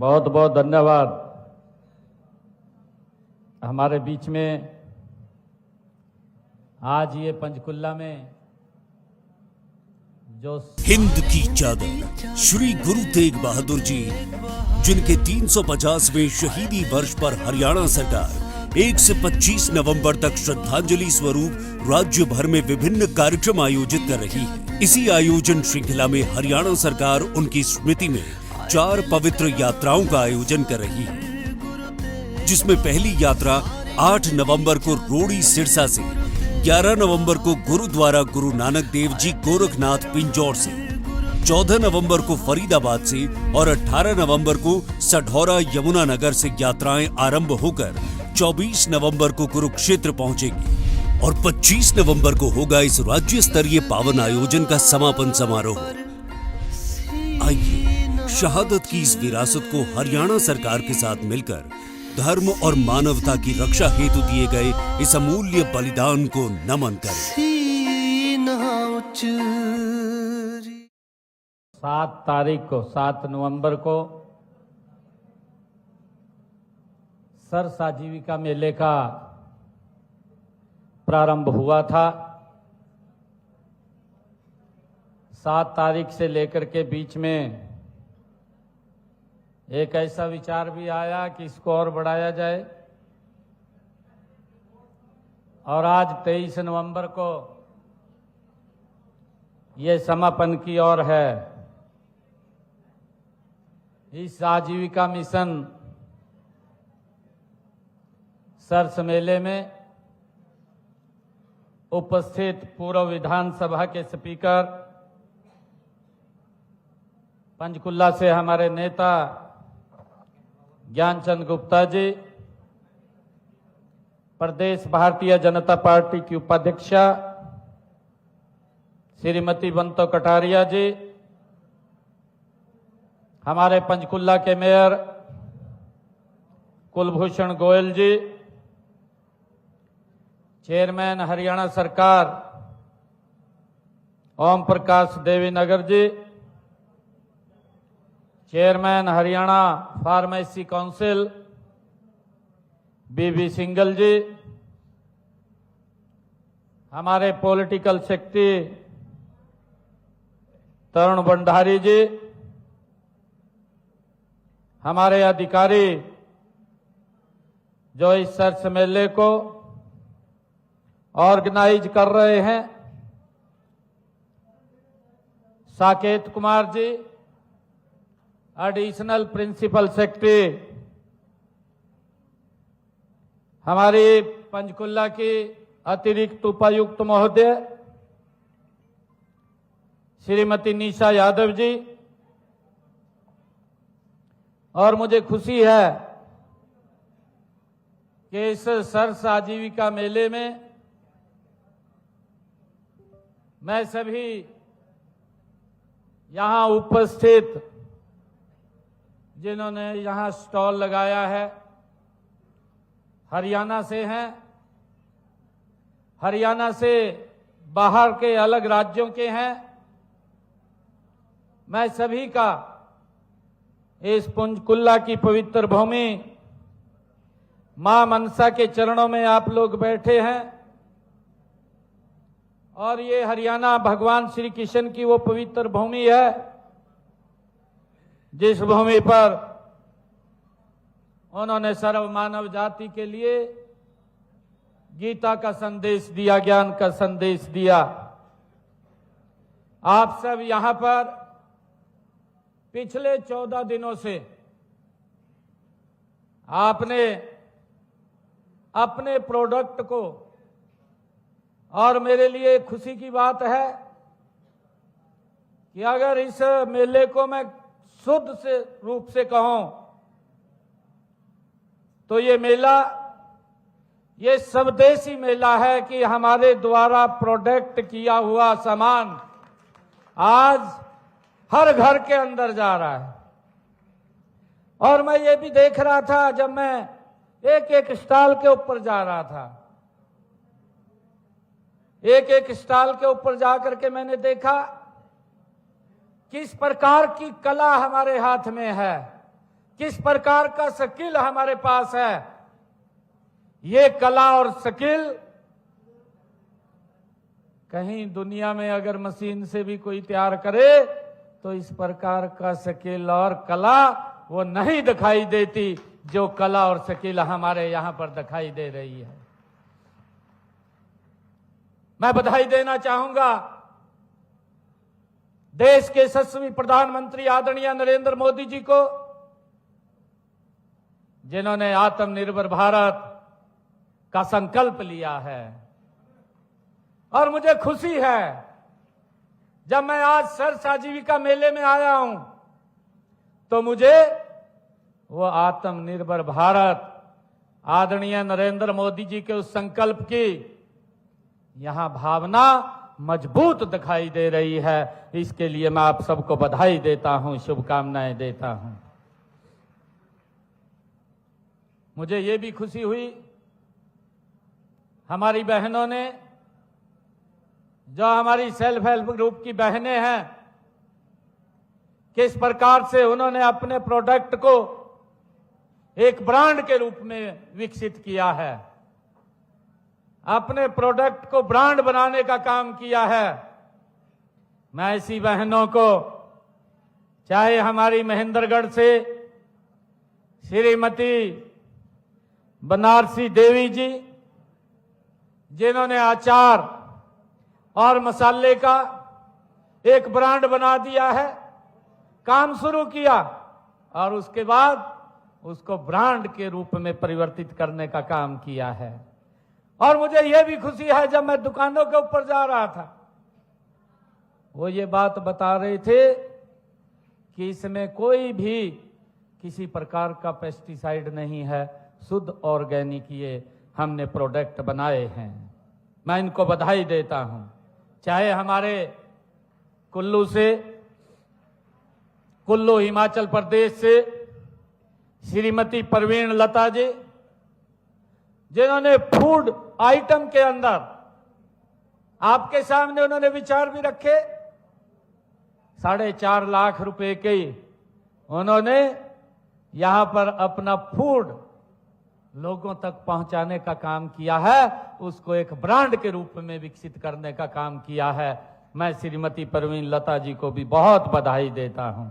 बहुत बहुत धन्यवाद। हमारे बीच में आज ये पंचकुला में जो हिंद की चादर श्री गुरु तेग बहादुर जी, जिनके 350वें शहीदी वर्ष पर हरियाणा सरकार 1 से 25 नवंबर तक श्रद्धांजलि स्वरूप राज्य भर में विभिन्न कार्यक्रम आयोजित कर रही है। इसी आयोजन श्रृंखला में हरियाणा सरकार उनकी स्मृति में 4 पवित्र यात्राओं का आयोजन कर रही है, जिसमें पहली यात्रा 8 नवंबर को रोड़ी सिरसा से, 11 नवंबर को गुरुद्वारा गुरु नानक देव जी गोरखनाथ पिंजौर से, 14 नवंबर को फरीदाबाद से और 18 नवंबर को सढौरा यमुनानगर से यात्राएं आरंभ होकर 24 नवंबर को कुरुक्षेत्र पहुंचेगी और 25 नवंबर को होगा इस राज्य स्तरीय पावन आयोजन का समापन समारोह। आइए शहादत की इस विरासत को हरियाणा सरकार के साथ मिलकर धर्म और मानवता की रक्षा हेतु दिए गए इस अमूल्य बलिदान को नमन करें। 7 तारीख को 7 नवंबर को सरस आजीविका मेले का प्रारंभ हुआ था। 7 तारीख से लेकर के बीच में एक ऐसा विचार भी आया कि इसको और बढ़ाया जाए और आज 23 नवंबर को ये समापन की ओर है। इस आजीविका मिशन सरस मेले में उपस्थित पूर्व विधानसभा के स्पीकर, पंचकुला से हमारे नेता ज्ञानचंद गुप्ता जी, प्रदेश भारतीय जनता पार्टी की उपाध्यक्षा श्रीमती बंतो कटारिया जी, हमारे पंचकुला के मेयर कुलभूषण गोयल जी, चेयरमैन हरियाणा सरकार ओम प्रकाश देवीनगर जी, चेयरमैन हरियाणा फार्मेसी काउंसिल बीबी सिंगल जी, हमारे पॉलिटिकल सेक्रेटरी तरुण भंडारी जी, हमारे अधिकारी जो इस सरस मेले को ऑर्गेनाइज कर रहे हैं, Saket Kumar ji additional principal secretary, हमारी पंचकुला की अतिरिक्त उपायुक्त महोदय श्रीमती निशा यादव जी, और मुझे खुशी है कि इस सरस आजीविका मेले में मैं सभी यहां उपस्थित जिन्होंने यहां स्टॉल लगाया है हरियाणा से हैं, हरियाणा से बाहर के अलग राज्यों के हैं, मैं सभी का इस पंचकुला की पवित्र भूमि मां मनसा के चरणों में आप लोग बैठे हैं और ये हरियाणा भगवान श्री कृष्ण की वो पवित्र भूमि है जिस भूमि पर उन्होंने सर्व मानव जाति के लिए गीता का संदेश दिया, ज्ञान का संदेश दिया। आप सब यहां पर पिछले 14 दिनों से आपने अपने प्रोडक्ट को, और मेरे लिए खुशी की बात है कि अगर इस मेले को मैं शुद्ध से रूप से कहूं तो ये मेला ये स्वदेशी मेला है कि हमारे द्वारा प्रोडक्ट किया हुआ सामान आज हर घर के अंदर जा रहा है। और मैं ये भी देख रहा था जब मैं एक एक स्टॉल के ऊपर जा रहा था, एक एक स्टॉल के ऊपर जाकर के मैंने देखा किस प्रकार की कला हमारे हाथ में है, किस प्रकार का स्किल हमारे पास है। ये कला और स्किल कहीं दुनिया में अगर मशीन से भी कोई तैयार करे तो इस प्रकार का स्किल और कला वो नहीं दिखाई देती जो कला और स्किल हमारे यहां पर दिखाई दे रही है। मैं बधाई देना चाहूंगा देश के यशस्वी प्रधानमंत्री आदरणीय नरेंद्र मोदी जी को, जिन्होंने आत्मनिर्भर भारत का संकल्प लिया है। और मुझे खुशी है जब मैं आज सर्स आजीविका मेले में आया हूं तो मुझे वो आत्मनिर्भर भारत आदरणीय नरेंद्र मोदी जी के उस संकल्प की यहां भावना मजबूत दिखाई दे रही है। इसके लिए मैं आप सबको बधाई देता हूं, शुभकामनाएं देता हूं। मुझे ये भी खुशी हुई हमारी बहनों ने, जो हमारी सेल्फ हेल्प ग्रुप की बहनें हैं, किस प्रकार से उन्होंने अपने प्रोडक्ट को एक ब्रांड के रूप में विकसित किया है, अपने प्रोडक्ट को ब्रांड बनाने का काम किया है। मैं ऐसी बहनों को, चाहे हमारी महेंद्रगढ़ से श्रीमती बनारसी देवी जी, जिन्होंने अचार और मसाले का एक ब्रांड बना दिया है, काम शुरू किया और उसके बाद उसको ब्रांड के रूप में परिवर्तित करने का काम किया है। और मुझे यह भी खुशी है जब मैं दुकानों के ऊपर जा रहा था, वो ये बात बता रहे थे कि इसमें कोई भी किसी प्रकार का पेस्टिसाइड नहीं है, शुद्ध ऑर्गेनिक ये हमने प्रोडक्ट बनाए हैं। मैं इनको बधाई देता हूं। चाहे हमारे कुल्लू से, कुल्लू हिमाचल प्रदेश से श्रीमती परवीन लता जी, जिन्होंने फूड आइटम के अंदर आपके सामने उन्होंने विचार भी रखे, 4.5 लाख रुपए के उन्होंने यहां पर अपना फूड लोगों तक पहुंचाने का काम किया है, उसको एक ब्रांड के रूप में विकसित करने का काम किया है। मैं श्रीमती परवीन लता जी को भी बहुत बधाई देता हूं।